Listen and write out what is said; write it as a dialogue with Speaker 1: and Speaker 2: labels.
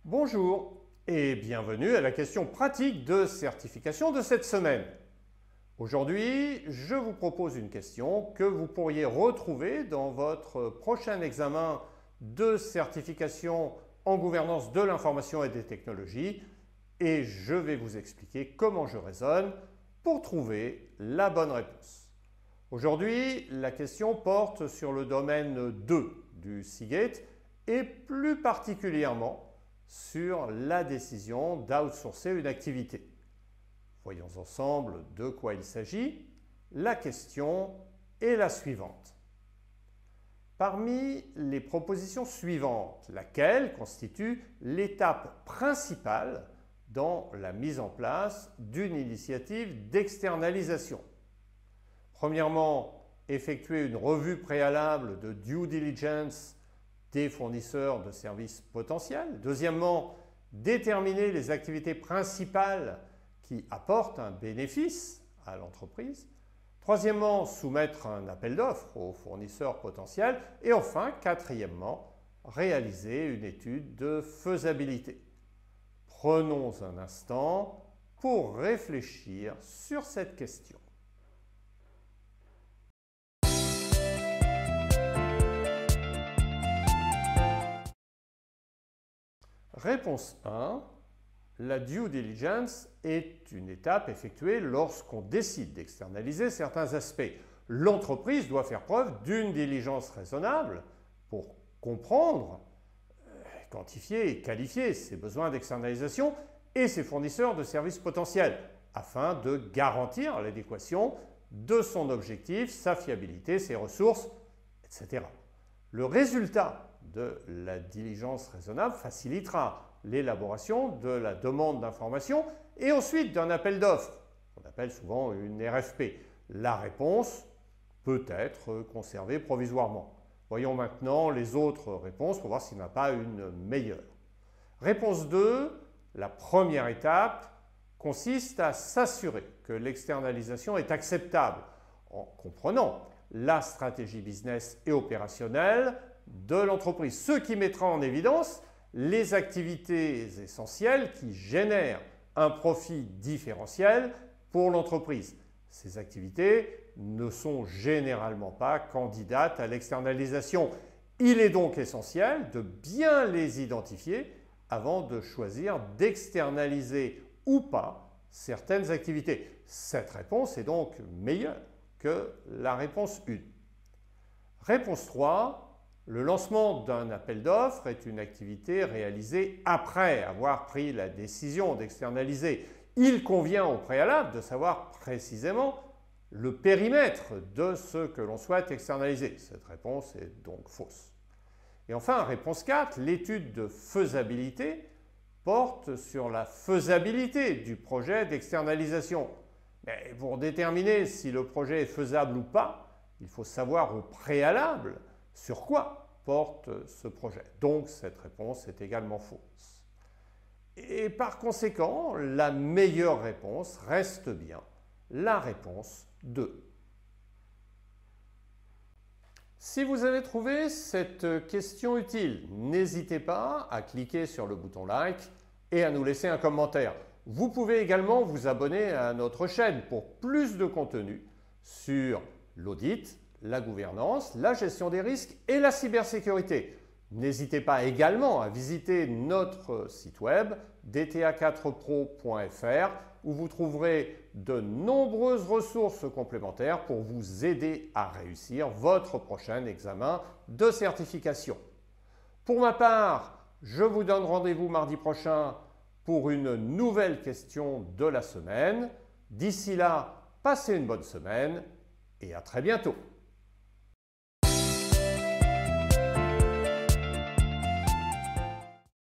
Speaker 1: Bonjour et bienvenue à la question pratique de certification de cette semaine. Aujourd'hui, je vous propose une question que vous pourriez retrouver dans votre prochain examen de certification en gouvernance de l'information et des technologies et je vais vous expliquer comment je raisonne pour trouver la bonne réponse. Aujourd'hui, la question porte sur le domaine 2 du Seagate et plus particulièrement sur la décision d'outsourcer une activité. Voyons ensemble de quoi il s'agit. La question est la suivante. Parmi les propositions suivantes, laquelle constitue l'étape principale dans la mise en place d'une initiative d'externalisation? Premièrement, effectuer une revue préalable de due diligence des fournisseurs de services potentiels. Deuxièmement, déterminer les activités principales qui apportent un bénéfice à l'entreprise. Troisièmement, soumettre un appel d'offres aux fournisseurs potentiels. Et enfin, quatrièmement, réaliser une étude de faisabilité. Prenons un instant pour réfléchir sur cette question. Réponse 1. La due diligence est une étape effectuée lorsqu'on décide d'externaliser certains aspects. L'entreprise doit faire preuve d'une diligence raisonnable pour comprendre, quantifier et qualifier ses besoins d'externalisation et ses fournisseurs de services potentiels afin de garantir l'adéquation de son objectif, sa fiabilité, ses ressources, etc. Le résultat de la diligence raisonnable facilitera l'élaboration de la demande d'information et ensuite d'un appel d'offres, qu'on appelle souvent une RFP. La réponse peut être conservée provisoirement. Voyons maintenant les autres réponses pour voir s'il n'y en a pas une meilleure. Réponse 2, la première étape consiste à s'assurer que l'externalisation est acceptable en comprenant la stratégie business et opérationnelle de l'entreprise, ce qui mettra en évidence les activités essentielles qui génèrent un profit différentiel pour l'entreprise. Ces activités ne sont généralement pas candidates à l'externalisation. Il est donc essentiel de bien les identifier avant de choisir d'externaliser ou pas certaines activités. Cette réponse est donc meilleure que la réponse 1. Réponse 3. Le lancement d'un appel d'offres est une activité réalisée après avoir pris la décision d'externaliser. Il convient au préalable de savoir précisément le périmètre de ce que l'on souhaite externaliser. Cette réponse est donc fausse. Et enfin, réponse 4, l'étude de faisabilité porte sur la faisabilité du projet d'externalisation. Mais pour déterminer si le projet est faisable ou pas, il faut savoir au préalable sur quoi porte ce projet. Donc cette réponse est également fausse. Et par conséquent, la meilleure réponse reste bien la réponse 2. Si vous avez trouvé cette question utile, n'hésitez pas à cliquer sur le bouton like et à nous laisser un commentaire. Vous pouvez également vous abonner à notre chaîne pour plus de contenu sur l'audit, la gouvernance, la gestion des risques et la cybersécurité. N'hésitez pas également à visiter notre site web dta4pro.fr où vous trouverez de nombreuses ressources complémentaires pour vous aider à réussir votre prochain examen de certification. Pour ma part, je vous donne rendez-vous mardi prochain pour une nouvelle question de la semaine. D'ici là, passez une bonne semaine et à très bientôt.